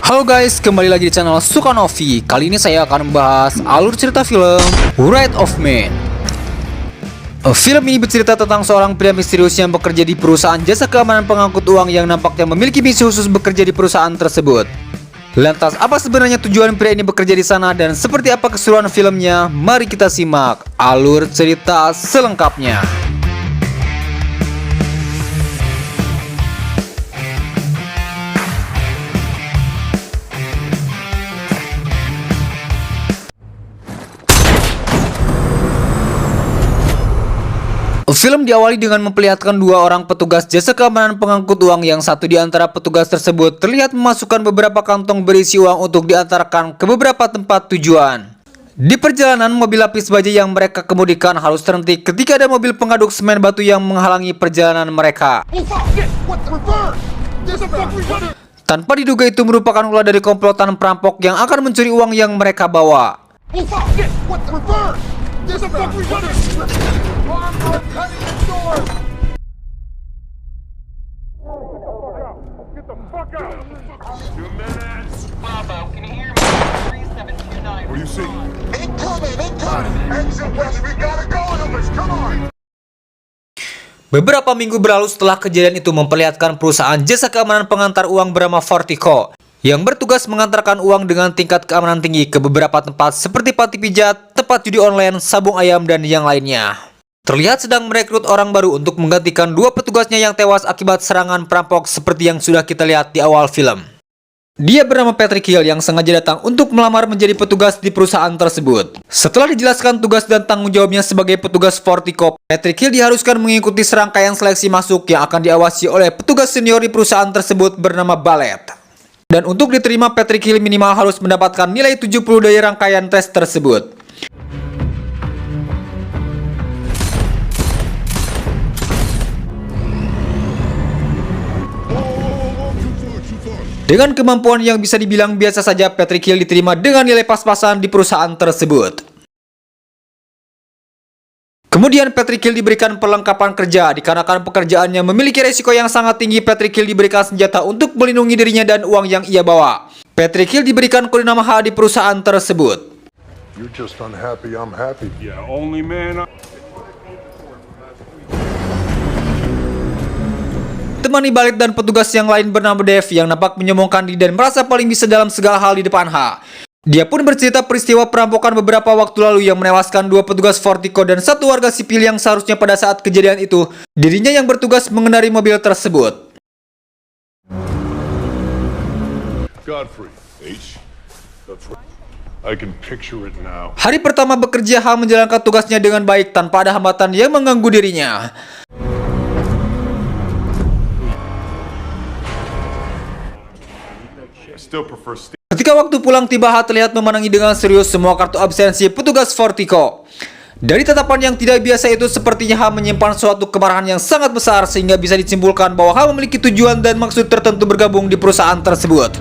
Halo guys, kembali lagi di channel Sukanovi. Kali ini saya akan membahas alur cerita film Right of Man. Film ini bercerita tentang seorang pria misterius yang bekerja di perusahaan jasa keamanan pengangkut uang yang nampaknya memiliki misi khusus bekerja di perusahaan tersebut. Lantas, apa sebenarnya tujuan pria ini bekerja di sana dan seperti apa keseruan filmnya? Mari kita simak alur cerita selengkapnya. Film diawali dengan memperlihatkan dua orang petugas jasa keamanan pengangkut uang yang satu di antara petugas tersebut terlihat memasukkan beberapa kantong berisi uang untuk diantarkan ke beberapa tempat tujuan. Di perjalanan, mobil lapis baja yang mereka kemudikan harus terhenti ketika ada mobil pengaduk semen batu yang menghalangi perjalanan mereka. Tanpa diduga itu merupakan ulah dari komplotan perampok yang akan mencuri uang yang mereka bawa. Beberapa minggu berlalu setelah kejadian itu memperlihatkan perusahaan jasa keamanan pengantar uang bernama Vertico yang bertugas mengantarkan uang dengan tingkat keamanan tinggi ke beberapa tempat seperti panti pijat, tempat judi online, sabung ayam, dan yang lainnya. Terlihat sedang merekrut orang baru untuk menggantikan dua petugasnya yang tewas akibat serangan perampok seperti yang sudah kita lihat di awal film. Dia bernama Patrick Hill yang sengaja datang untuk melamar menjadi petugas di perusahaan tersebut. Setelah dijelaskan tugas dan tanggung jawabnya sebagai petugas Vertico, Patrick Hill diharuskan mengikuti serangkaian seleksi masuk yang akan diawasi oleh petugas senior di perusahaan tersebut bernama Ballet. Dan untuk diterima, Patrick Hill minimal harus mendapatkan nilai 70 dari rangkaian tes tersebut. Dengan kemampuan yang bisa dibilang biasa saja, Patrick Hill diterima dengan nilai pas-pasan di perusahaan tersebut. Kemudian Patrick Hill diberikan perlengkapan kerja. Dikarenakan pekerjaannya memiliki resiko yang sangat tinggi, Patrick Hill diberikan senjata untuk melindungi dirinya dan uang yang ia bawa. Patrick Hill diberikan kode nama H di perusahaan tersebut. You're just unhappy, I'm happy. Yeah, only man. Temani Ballet dan petugas yang lain bernama Dave yang nampak menyombongkan diri dan merasa paling bisa dalam segala hal di depan H. Dia pun bercerita peristiwa perampokan beberapa waktu lalu yang menewaskan dua petugas Vertico dan satu warga sipil yang seharusnya pada saat kejadian itu dirinya yang bertugas mengendarai mobil tersebut. Godfrey, H. That's right. I can picture it now. Hari pertama bekerja, H menjalankan tugasnya dengan baik tanpa ada hambatan yang mengganggu dirinya. I still prefer Ketika waktu pulang tiba, H terlihat memandangi dengan serius semua kartu absensi petugas Vertico. Dari tatapan yang tidak biasa itu, sepertinya H menyimpan suatu kemarahan yang sangat besar sehingga bisa disimpulkan bahwa H memiliki tujuan dan maksud tertentu bergabung di perusahaan tersebut.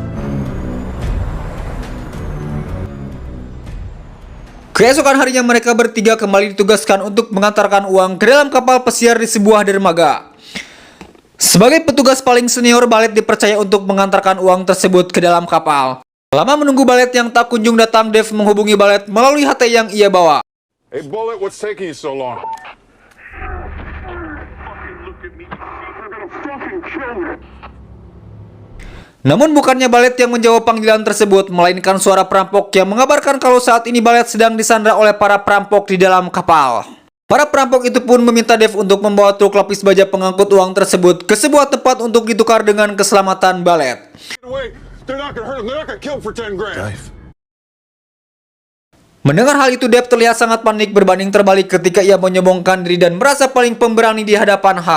Keesokan harinya mereka bertiga kembali ditugaskan untuk mengantarkan uang ke dalam kapal pesiar di sebuah dermaga. Sebagai petugas paling senior, Ballet dipercaya untuk mengantarkan uang tersebut ke dalam kapal. Lama menunggu Ballet yang tak kunjung datang, Dave menghubungi Ballet melalui HT yang ia bawa. Hey, Bullet, what's taking you so long? Namun bukannya Ballet yang menjawab panggilan tersebut, melainkan suara perampok yang mengabarkan kalau saat ini Ballet sedang disandra oleh para perampok di dalam kapal. Para perampok itu pun meminta Dave untuk membawa truk lapis baja pengangkut uang tersebut ke sebuah tempat untuk ditukar dengan keselamatan Ballet. Mendengar hal itu, Dave terlihat sangat panik berbanding terbalik ketika ia menyombongkan diri dan merasa paling pemberani di hadapan H.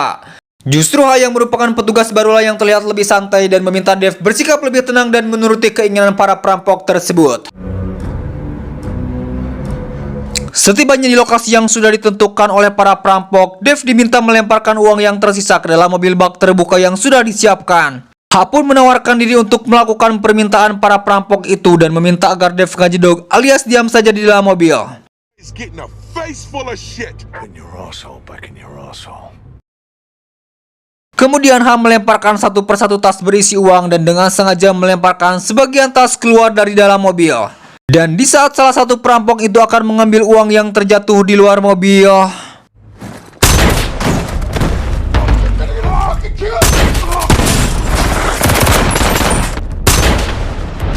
Justru H yang merupakan petugas barulah yang terlihat lebih santai dan meminta Dave bersikap lebih tenang dan menuruti keinginan para perampok tersebut. Setibanya di lokasi yang sudah ditentukan oleh para perampok, Dave diminta melemparkan uang yang tersisa ke dalam mobil bak terbuka yang sudah disiapkan. H pun menawarkan diri untuk melakukan permintaan para perampok itu dan meminta agar Dave ngajedog alias diam saja di dalam mobil. Kemudian H melemparkan satu persatu tas berisi uang dan dengan sengaja melemparkan sebagian tas keluar dari dalam mobil. Dan di saat salah satu perampok itu akan mengambil uang yang terjatuh di luar mobil,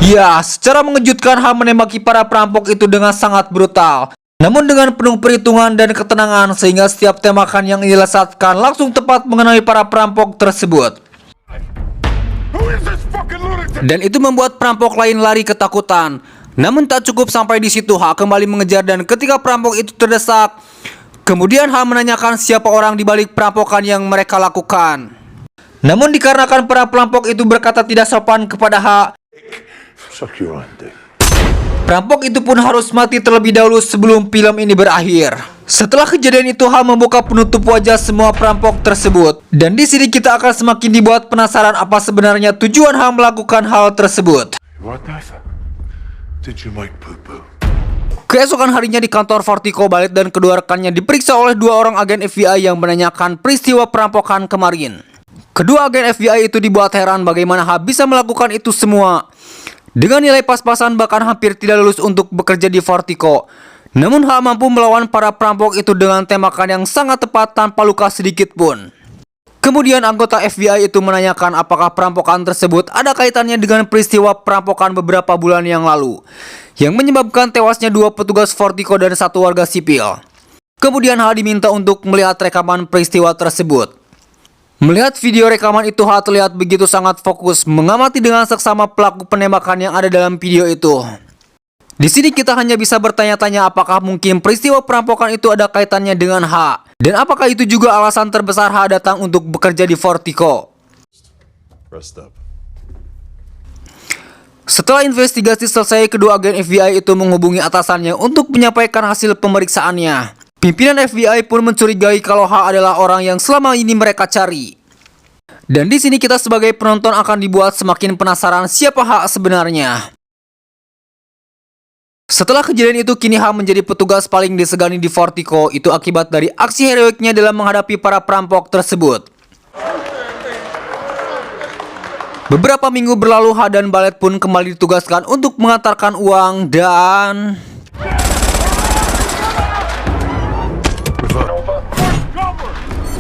ya, secara mengejutkan H menembaki para perampok itu dengan sangat brutal. Namun dengan penuh perhitungan dan ketenangan sehingga setiap tembakan yang dilesatkan langsung tepat mengenai para perampok tersebut. Dan itu membuat perampok lain lari ketakutan. Namun tak cukup sampai di situ, H kembali mengejar dan ketika perampok itu terdesak, kemudian H menanyakan siapa orang di balik perampokan yang mereka lakukan. Namun dikarenakan para perampok itu berkata tidak sopan kepada H, Suck your own dick. perampok itu pun harus mati terlebih dahulu sebelum film ini berakhir. Setelah kejadian itu, H membuka penutup wajah semua perampok tersebut. Dan di sini kita akan semakin dibuat penasaran apa sebenarnya tujuan H melakukan hal tersebut. What the? Did you make poo-poo? Keesokan harinya di kantor Vertigo, Ballet dan kedua rekannya diperiksa oleh dua orang agen FBI yang menanyakan peristiwa perampokan kemarin. Kedua agen FBI itu dibuat heran bagaimana H bisa melakukan itu semua. Dengan nilai pas-pasan bahkan hampir tidak lulus untuk bekerja di Vertigo. Namun H mampu melawan para perampok itu dengan tembakan yang sangat tepat tanpa luka sedikit pun. Kemudian anggota FBI itu menanyakan apakah perampokan tersebut ada kaitannya dengan peristiwa perampokan beberapa bulan yang lalu, yang menyebabkan tewasnya dua petugas Vertigo dan satu warga sipil. Kemudian H diminta untuk melihat rekaman peristiwa tersebut. Melihat video rekaman itu, H terlihat begitu sangat fokus mengamati dengan seksama pelaku penembakan yang ada dalam video itu. Di sini kita hanya bisa bertanya-tanya apakah mungkin peristiwa perampokan itu ada kaitannya dengan H. Dan apakah itu juga alasan terbesar H datang untuk bekerja di Vertigo. Rest up. Setelah investigasi selesai, kedua agen FBI itu menghubungi atasannya untuk menyampaikan hasil pemeriksaannya. Pimpinan FBI pun mencurigai kalau H adalah orang yang selama ini mereka cari. Dan di sini kita sebagai penonton akan dibuat semakin penasaran siapa H sebenarnya. Setelah kejadian itu, kini H menjadi petugas paling disegani di Vertigo. Itu akibat dari aksi heroiknya dalam menghadapi para perampok tersebut. Beberapa minggu berlalu, H dan Ballet pun kembali ditugaskan untuk mengantarkan uang dan...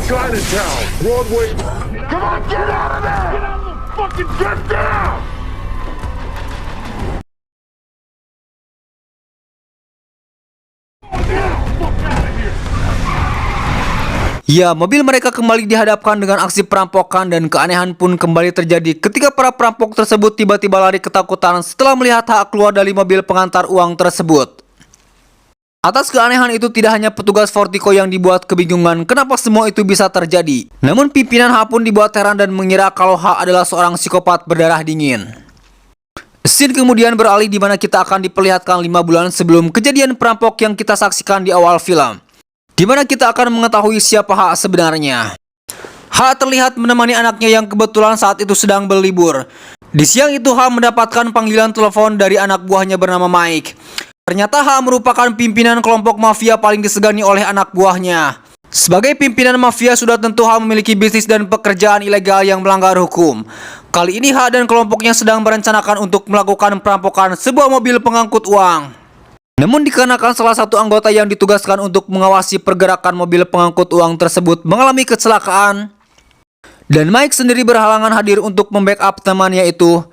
Chinatown, Broadway. Come on, get out of there! Get out of the fucking get down! Ya, mobil mereka kembali dihadapkan dengan aksi perampokan dan keanehan pun kembali terjadi ketika para perampok tersebut tiba-tiba lari ketakutan setelah melihat H keluar dari mobil pengantar uang tersebut. Atas keanehan itu tidak hanya petugas Vertigo yang dibuat kebingungan kenapa semua itu bisa terjadi. Namun pimpinan H pun dibuat heran dan mengira kalau H adalah seorang psikopat berdarah dingin. Scene kemudian beralih di mana kita akan diperlihatkan 5 bulan sebelum kejadian perampok yang kita saksikan di awal film. Di mana kita akan mengetahui siapa H sebenarnya. H terlihat menemani anaknya yang kebetulan saat itu sedang berlibur. Di siang itu H mendapatkan panggilan telepon dari anak buahnya bernama Mike. Ternyata H merupakan pimpinan kelompok mafia paling disegani oleh anak buahnya. Sebagai pimpinan mafia sudah tentu H memiliki bisnis dan pekerjaan ilegal yang melanggar hukum. Kali ini H dan kelompoknya sedang merencanakan untuk melakukan perampokan sebuah mobil pengangkut uang. Namun dikarenakan salah satu anggota yang ditugaskan untuk mengawasi pergerakan mobil pengangkut uang tersebut mengalami kecelakaan, dan Mike sendiri berhalangan hadir untuk membackup temannya itu,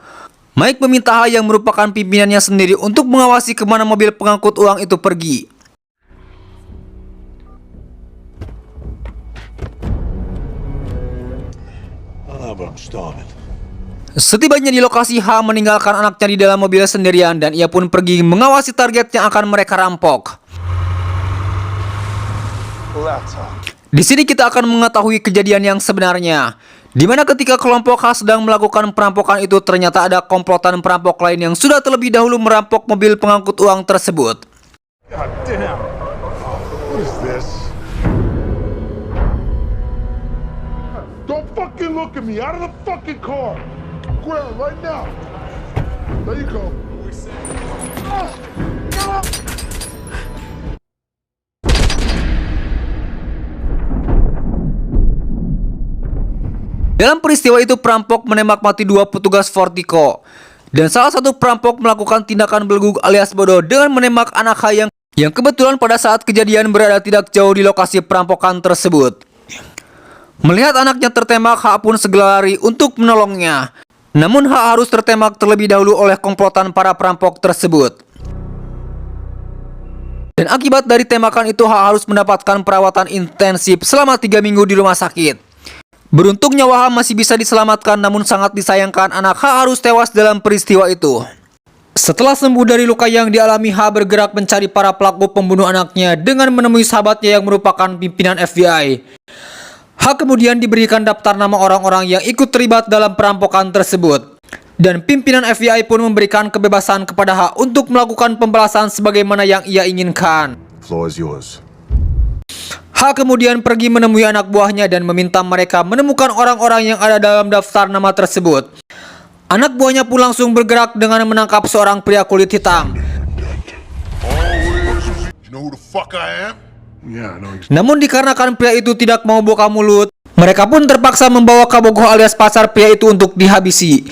Mike meminta H yang merupakan pimpinannya sendiri untuk mengawasi kemana mobil pengangkut uang itu pergi. Setibanya di lokasi, H meninggalkan anaknya di dalam mobil sendirian dan ia pun pergi mengawasi target yang akan mereka rampok. Di sini kita akan mengetahui kejadian yang sebenarnya, di mana ketika kelompok H sedang melakukan perampokan itu ternyata ada komplotan perampok lain yang sudah terlebih dahulu merampok mobil pengangkut uang tersebut. God damn. What is this? Don't fucking look at me. Out of the fucking car. Ground right now. There you go. Dalam peristiwa itu perampok menembak mati 2 petugas Fortico. Dan salah satu perampok melakukan tindakan belgug alias bodoh dengan menembak anak H yang kebetulan pada saat kejadian berada tidak jauh di lokasi perampokan tersebut. Melihat anaknya tertembak, H pun segera lari untuk menolongnya. Namun H harus tertembak terlebih dahulu oleh komplotan para perampok tersebut. Dan akibat dari tembakan itu H harus mendapatkan perawatan intensif selama 3 minggu di rumah sakit. Beruntung nyawa H masih bisa diselamatkan, namun sangat disayangkan anak H harus tewas dalam peristiwa itu. Setelah sembuh dari luka yang dialami, H bergerak mencari para pelaku pembunuh anaknya dengan menemui sahabatnya yang merupakan pimpinan FBI. H kemudian diberikan daftar nama orang-orang yang ikut terlibat dalam perampokan tersebut. Dan pimpinan FBI pun memberikan kebebasan kepada H untuk melakukan pembalasan sebagaimana yang ia inginkan. Floor is yours. H kemudian pergi menemui anak buahnya dan meminta mereka menemukan orang-orang yang ada dalam daftar nama tersebut. Anak buahnya pun langsung bergerak dengan menangkap seorang pria kulit hitam. You know who the fuck I am? Yeah, I know. Namun dikarenakan pria itu tidak mau buka mulut, mereka pun terpaksa membawa Kabogoh alias pacar pria itu untuk dihabisi.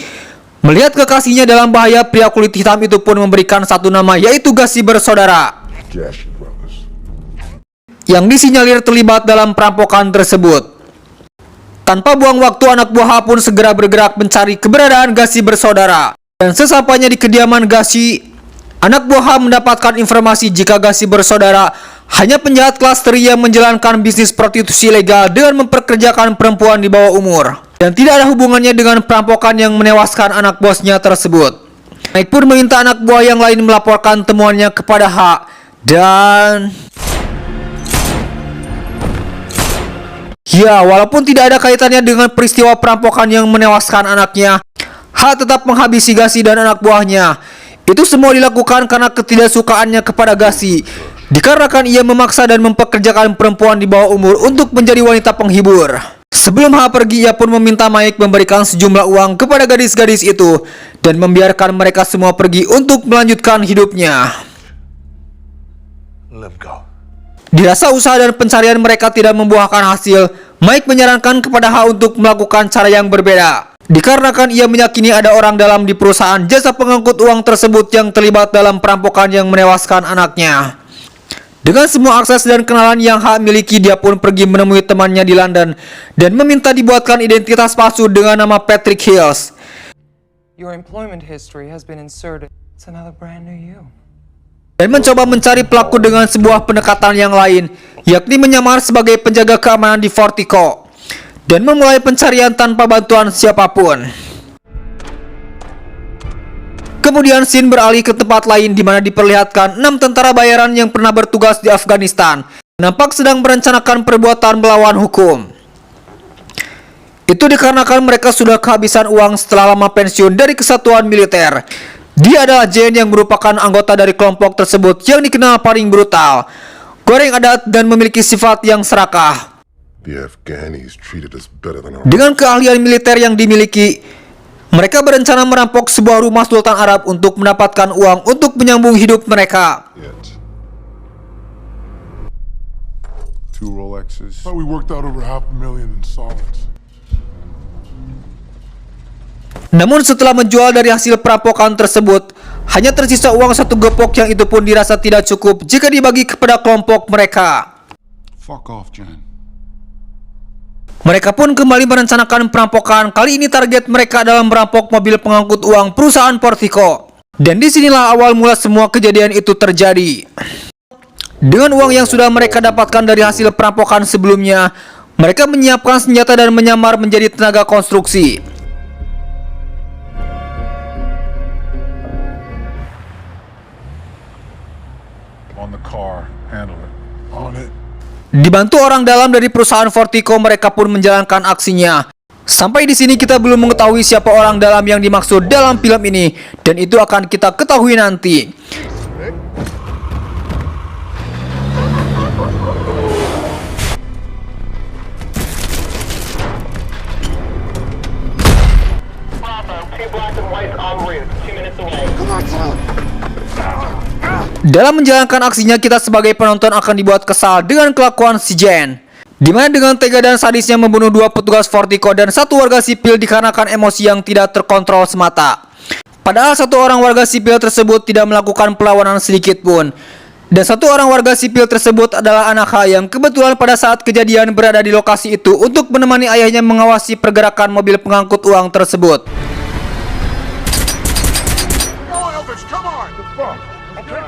Melihat kekasihnya dalam bahaya, pria kulit hitam itu pun memberikan satu nama, yaitu Gacy bersaudara, yang disinyalir terlibat dalam perampokan tersebut. Tanpa buang waktu, anak buah H pun segera bergerak mencari keberadaan Gacy bersaudara. Dan sesampainya di kediaman Gacy, anak buah H mendapatkan informasi jika Gacy bersaudara hanya penjahat kelas teri yang menjalankan bisnis prostitusi legal dengan memperkerjakan perempuan di bawah umur. Dan tidak ada hubungannya dengan perampokan yang menewaskan anak bosnya tersebut. Mike pun meminta anak buah yang lain melaporkan temuannya kepada H. Dan ya, walaupun tidak ada kaitannya dengan peristiwa perampokan yang menewaskan anaknya, H tetap menghabisi Gacy dan anak buahnya. Itu semua dilakukan karena ketidaksukaannya kepada Gacy, dikarenakan ia memaksa dan mempekerjakan perempuan di bawah umur untuk menjadi wanita penghibur. Sebelum H pergi, ia pun meminta Mike memberikan sejumlah uang kepada gadis-gadis itu dan membiarkan mereka semua pergi untuk melanjutkan hidupnya. Let go. Dirasa usaha dan pencarian mereka tidak membuahkan hasil, Mike menyarankan kepada H untuk melakukan cara yang berbeda. Dikarenakan ia meyakini ada orang dalam di perusahaan jasa pengangkut uang tersebut yang terlibat dalam perampokan yang menewaskan anaknya. Dengan semua akses dan kenalan yang H miliki, dia pun pergi menemui temannya di London dan meminta dibuatkan identitas palsu dengan nama Patrick Hills. Your employment history has been inserted. It's another brand new you. Dan mencoba mencari pelaku dengan sebuah pendekatan yang lain, yakni menyamar sebagai penjaga keamanan di Fortico dan memulai pencarian tanpa bantuan siapapun. Kemudian scene beralih ke tempat lain di mana diperlihatkan 6 tentara bayaran yang pernah bertugas di Afghanistan nampak sedang merencanakan perbuatan melawan hukum. Itu dikarenakan mereka sudah kehabisan uang setelah lama pensiun dari kesatuan militer. Dia adalah Jane yang merupakan anggota dari kelompok tersebut yang dikenal paling brutal, goreng adat dan memiliki sifat yang serakah. The Afghanis treated us better than our... Dengan keahlian militer yang dimiliki, mereka berencana merampok sebuah rumah Sultan Arab untuk mendapatkan uang untuk menyambung hidup mereka. Yet. 2 Rolexes. Thought we worked out over $500,000 in solids. Namun setelah menjual dari hasil perampokan tersebut, hanya tersisa uang 1 gepok yang itu pun dirasa tidak cukup jika dibagi kepada kelompok mereka. Fuck off, Jan. Mereka pun kembali merencanakan perampokan. Kali ini target mereka adalah merampok mobil pengangkut uang perusahaan Fortico. Dan disinilah awal mula semua kejadian itu terjadi. Dengan uang yang sudah mereka dapatkan dari hasil perampokan sebelumnya, mereka menyiapkan senjata dan menyamar menjadi tenaga konstruksi. On the car. Handle it. On it. Dibantu orang dalam dari perusahaan Fortico, mereka pun menjalankan aksinya. Sampai di sini kita belum mengetahui siapa orang dalam yang dimaksud dalam film ini, dan itu akan kita ketahui nanti. Dalam menjalankan aksinya, kita sebagai penonton akan dibuat kesal dengan kelakuan si Jen. di mana dengan tega dan sadisnya membunuh 2 petugas Fortico dan 1 warga sipil dikarenakan emosi yang tidak terkontrol semata. Padahal 1 orang warga sipil tersebut tidak melakukan perlawanan sedikit pun. Dan 1 orang warga sipil tersebut adalah anak H yang kebetulan pada saat kejadian berada di lokasi itu untuk menemani ayahnya mengawasi pergerakan mobil pengangkut uang tersebut. Go on, Elvis, come on! The fuck? Okay.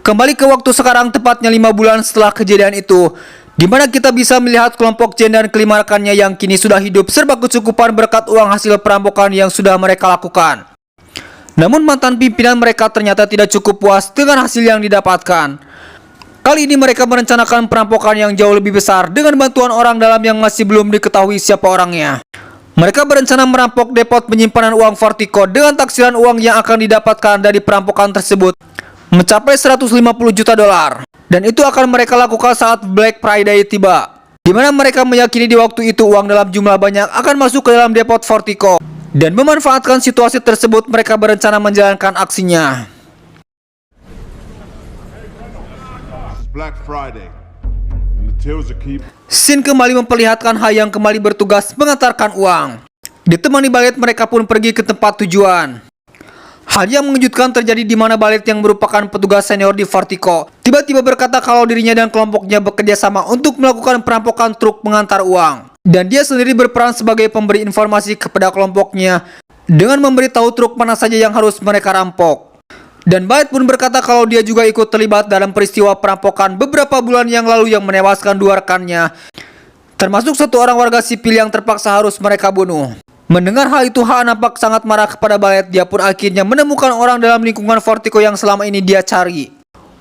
Kembali ke waktu sekarang, tepatnya 5 bulan setelah kejadian itu, di mana kita bisa melihat kelompok Jen dan kelima rekannya yang kini sudah hidup serba kecukupan berkat uang hasil perampokan yang sudah mereka lakukan. Namun mantan pimpinan mereka ternyata tidak cukup puas dengan hasil yang didapatkan. Kali ini mereka merencanakan perampokan yang jauh lebih besar dengan bantuan orang dalam yang masih belum diketahui siapa orangnya. Mereka berencana merampok depot penyimpanan uang Fortico dengan taksiran uang yang akan didapatkan dari perampokan tersebut mencapai 150 juta dolar. Dan itu akan mereka lakukan saat Black Friday tiba, di mana mereka meyakini di waktu itu uang dalam jumlah banyak akan masuk ke dalam depot Fortico. Dan memanfaatkan situasi tersebut, mereka berencana menjalankan aksinya. It's Black Friday, and the tills are keep. Scene kembali memperlihatkan H yang kembali bertugas mengantarkan uang. Ditemani Ballet, mereka pun pergi ke tempat tujuan. Hal yang mengejutkan terjadi di mana Ballet yang merupakan petugas senior di Fortico tiba-tiba berkata kalau dirinya dan kelompoknya bekerja sama untuk melakukan perampokan truk pengantar uang. Dan dia sendiri berperan sebagai pemberi informasi kepada kelompoknya dengan memberitahu truk mana saja yang harus mereka rampok. Dan Ballet pun berkata kalau dia juga ikut terlibat dalam peristiwa perampokan beberapa bulan yang lalu yang menewaskan 2 rekannya, termasuk 1 orang warga sipil yang terpaksa harus mereka bunuh. Mendengar hal itu, H nampak sangat marah kepada Ballet. Dia pun akhirnya menemukan orang dalam lingkungan Fortico yang selama ini dia cari.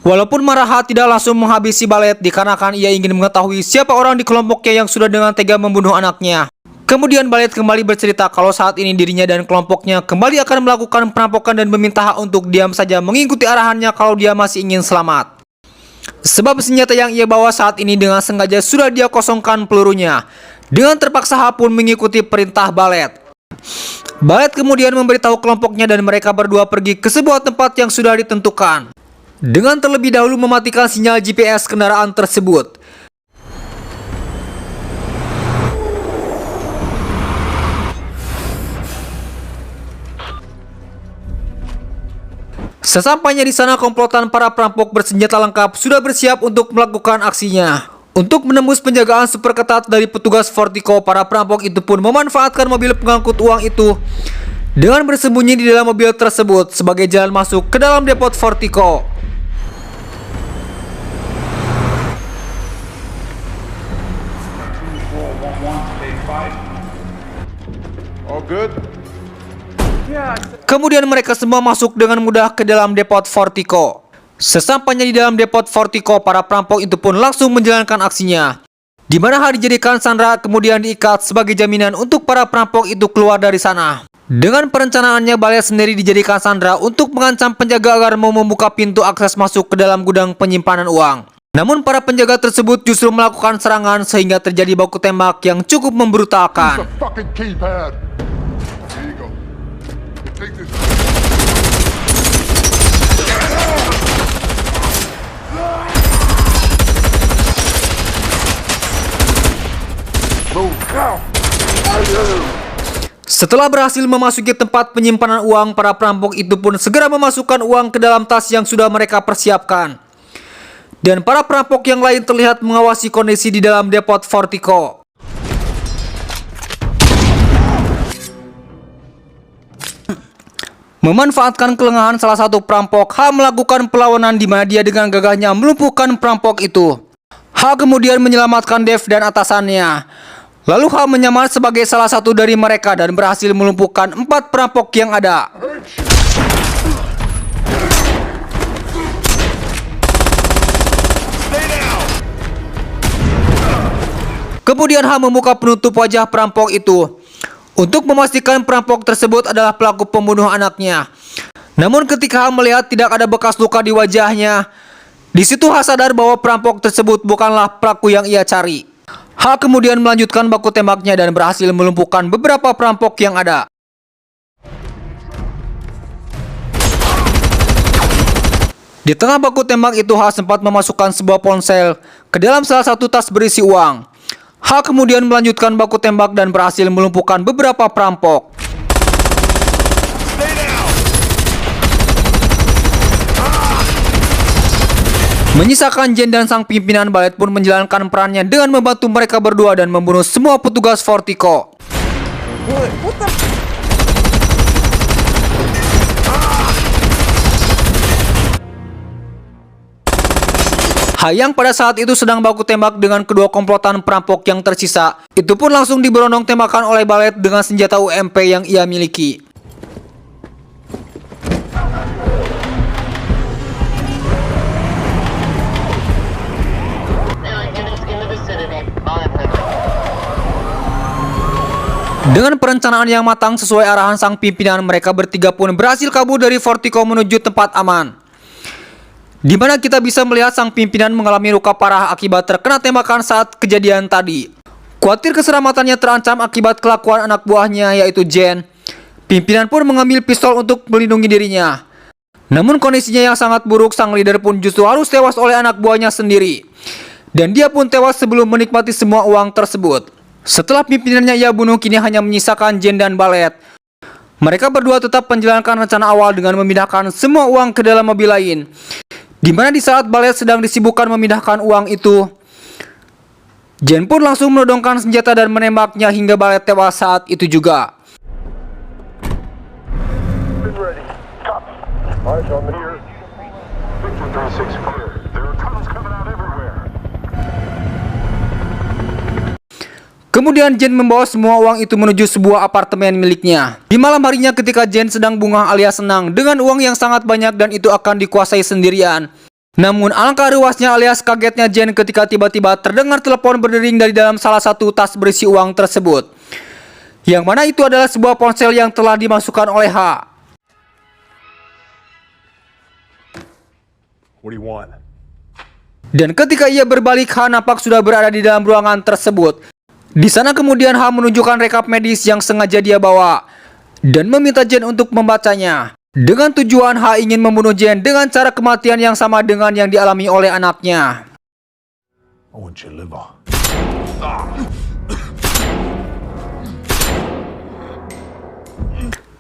Walaupun marah, H tidak langsung menghabisi Ballet dikarenakan ia ingin mengetahui siapa orang di kelompoknya yang sudah dengan tega membunuh anaknya. Kemudian Ballet kembali bercerita kalau saat ini dirinya dan kelompoknya kembali akan melakukan perampokan dan meminta H untuk diam saja mengikuti arahannya kalau dia masih ingin selamat. Sebab senjata yang ia bawa saat ini dengan sengaja sudah dia kosongkan pelurunya. Dengan terpaksa H pun mengikuti perintah Ballet. Ballet kemudian memberitahu kelompoknya dan mereka berdua pergi ke sebuah tempat yang sudah ditentukan, dengan terlebih dahulu mematikan sinyal GPS kendaraan tersebut. Sesampainya di sana, komplotan para perampok bersenjata lengkap sudah bersiap untuk melakukan aksinya. Untuk menembus penjagaan super ketat dari petugas Fortico, para perampok itu pun memanfaatkan mobil pengangkut uang itu dengan bersembunyi di dalam mobil tersebut sebagai jalan masuk ke dalam depot Fortico. All good? Kemudian mereka semua masuk dengan mudah ke dalam depot Fortico. Sesampainya di dalam depot Fortico, para perampok itu pun langsung menjalankan aksinya, di mana H dijadikan sandera kemudian diikat sebagai jaminan untuk para perampok itu keluar dari sana. Dengan perencanaannya, Ballet sendiri dijadikan sandera untuk mengancam penjaga agar mau membuka pintu akses masuk ke dalam gudang penyimpanan uang. Namun para penjaga tersebut justru melakukan serangan sehingga terjadi baku tembak yang cukup Use membrutalkan. the fucking keypad. Here you go. You take this. Move now. Setelah berhasil memasuki tempat penyimpanan uang, para perampok itu pun segera memasukkan uang ke dalam tas yang sudah mereka persiapkan. Dan para perampok yang lain terlihat mengawasi kondisi di dalam depot Fortico. Memanfaatkan kelengahan salah satu perampok, H melakukan perlawanan di mana dia dengan gagahnya melumpuhkan perampok itu. H kemudian menyelamatkan Dev dan atasannya. Lalu H menyamar sebagai salah satu dari mereka dan berhasil melumpuhkan 4 perampok yang ada. Kemudian H membuka penutup wajah perampok itu untuk memastikan perampok tersebut adalah pelaku pembunuh anaknya. Namun ketika H melihat tidak ada bekas luka di wajahnya, di situ H sadar bahwa perampok tersebut bukanlah pelaku yang ia cari. H kemudian melanjutkan baku tembaknya dan berhasil melumpuhkan beberapa perampok yang ada. Di tengah baku tembak itu, H sempat memasukkan sebuah ponsel ke dalam salah satu tas berisi uang. H kemudian melanjutkan baku tembak dan berhasil melumpuhkan beberapa perampok. Menyisakan Jen dan sang pimpinan balet pun menjalankan perannya dengan membantu mereka berdua dan membunuh semua petugas Vertigo. Hayang pada saat itu sedang baku tembak dengan kedua komplotan perampok yang tersisa. Itu pun langsung diberondong tembakan oleh balet dengan senjata UMP yang ia miliki. Dengan perencanaan yang matang sesuai arahan sang pimpinan, mereka bertiga pun berhasil kabur dari Vertigo menuju tempat aman. Di mana kita bisa melihat sang pimpinan mengalami luka parah akibat terkena tembakan saat kejadian tadi. Khawatir keselamatannya terancam akibat kelakuan anak buahnya yaitu Jen, pimpinan pun mengambil pistol untuk melindungi dirinya. Namun kondisinya yang sangat buruk, sang leader pun justru harus tewas oleh anak buahnya sendiri. Dan dia pun tewas sebelum menikmati semua uang tersebut. Setelah pimpinannya ia bunuh, kini hanya menyisakan Jen dan balet. Mereka berdua tetap menjalankan rencana awal dengan memindahkan semua uang ke dalam mobil lain. Di mana di saat balet sedang disibukkan memindahkan uang itu, Jen pun langsung menodongkan senjata dan menembaknya hingga balet tewas saat itu juga. Kemudian Jen membawa semua uang itu menuju sebuah apartemen miliknya. Di malam harinya ketika Jen sedang bungah alias senang dengan uang yang sangat banyak dan itu akan dikuasai sendirian. Namun alangkah ruasnya alias kagetnya Jen ketika tiba-tiba terdengar telepon berdering dari dalam salah satu tas berisi uang tersebut. Yang mana itu adalah sebuah ponsel yang telah dimasukkan oleh H. What do you want? Dan ketika ia berbalik, H nampak sudah berada di dalam ruangan tersebut. Di sana kemudian H menunjukkan rekap medis yang sengaja dia bawa dan meminta Jen untuk membacanya. Dengan tujuan H ingin membunuh Jen dengan cara kematian yang sama dengan yang dialami oleh anaknya. I want your liver.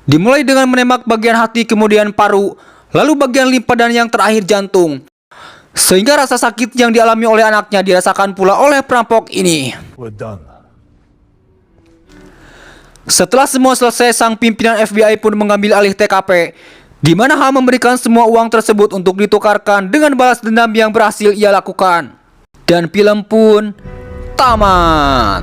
Dimulai dengan menembak bagian hati, kemudian paru, lalu bagian limpa dan yang terakhir jantung. Sehingga rasa sakit yang dialami oleh anaknya dirasakan pula oleh perampok ini. We're done. Setelah semua selesai, sang pimpinan FBI pun mengambil alih TKP, di mana H memberikan semua uang tersebut untuk ditukarkan dengan balas dendam yang berhasil ia lakukan. Dan film pun tamat.